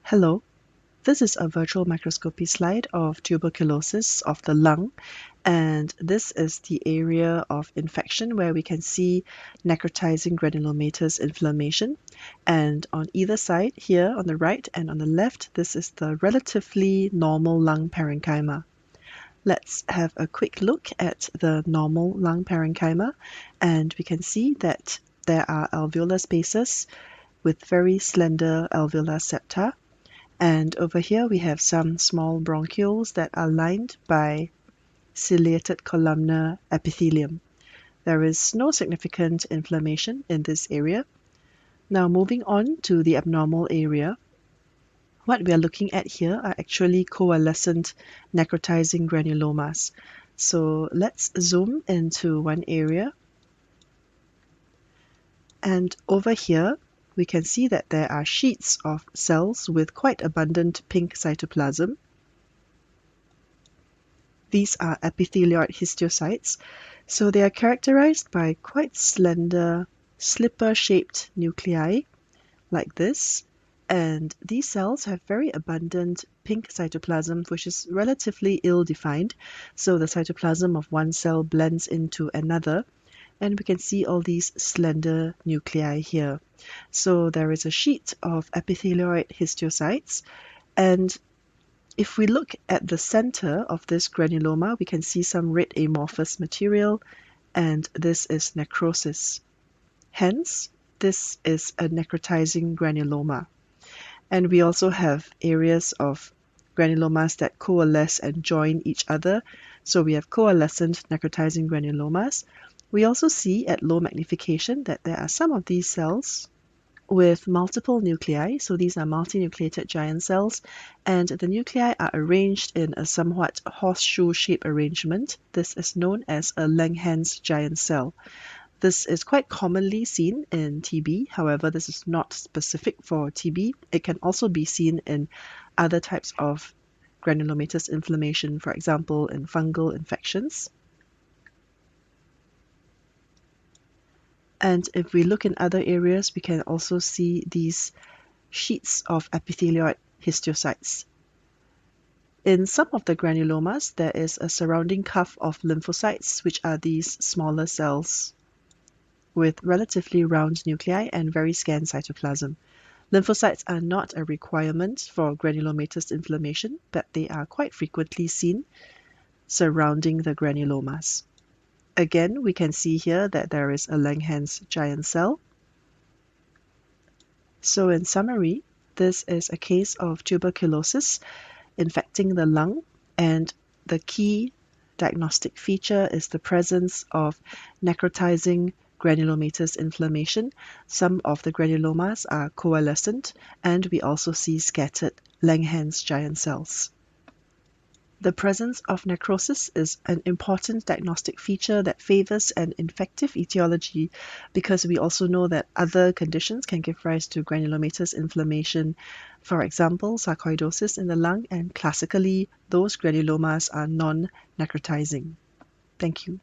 Hello, this is a virtual microscopy slide of tuberculosis of the lung, and this is the area of infection where we can see necrotizing granulomatous inflammation. And on either side, here on the right and on the left, this is the relatively normal lung parenchyma. Let's have a quick look at the normal lung parenchyma, and we can see that there are alveolar spaces with very slender alveolar septa. And over here we have some small bronchioles that are lined by ciliated columnar epithelium. There is no significant inflammation in this area. Now moving on to the abnormal area, what we are looking at here are actually coalescent necrotizing granulomas. So let's zoom into one area. And over here, we can see that there are sheets of cells with quite abundant pink cytoplasm. These are epithelioid histiocytes, so they are characterized by quite slender, slipper-shaped nuclei, like this. And these cells have very abundant pink cytoplasm, which is relatively ill-defined. So the cytoplasm of one cell blends into another, and we can see all these slender nuclei here. So there is a sheet of epithelioid histiocytes, and if we look at the center of this granuloma, we can see some red amorphous material, and this is necrosis. Hence, this is a necrotizing granuloma. And we also have areas of granulomas that coalesce and join each other. So we have coalescent necrotizing granulomas. We also see at low magnification that there are some of these cells with multiple nuclei. So these are multinucleated giant cells, and the nuclei are arranged in a somewhat horseshoe-shaped arrangement. This is known as a Langhans giant cell. This is quite commonly seen in TB. However, this is not specific for TB. It can also be seen in other types of granulomatous inflammation, for example, in fungal infections. And if we look in other areas, we can also see these sheets of epithelioid histiocytes. In some of the granulomas, there is a surrounding cuff of lymphocytes, which are these smaller cells with relatively round nuclei and very scant cytoplasm. Lymphocytes are not a requirement for granulomatous inflammation, but they are quite frequently seen surrounding the granulomas. Again, we can see here that there is a Langhans giant cell. So in summary, this is a case of tuberculosis infecting the lung, and the key diagnostic feature is the presence of necrotizing granulomatous inflammation. Some of the granulomas are coalescent, and we also see scattered Langhans giant cells. The presence of necrosis is an important diagnostic feature that favors an infective etiology, because we also know that other conditions can give rise to granulomatous inflammation, for example, sarcoidosis in the lung, and classically, those granulomas are non-necrotizing. Thank you.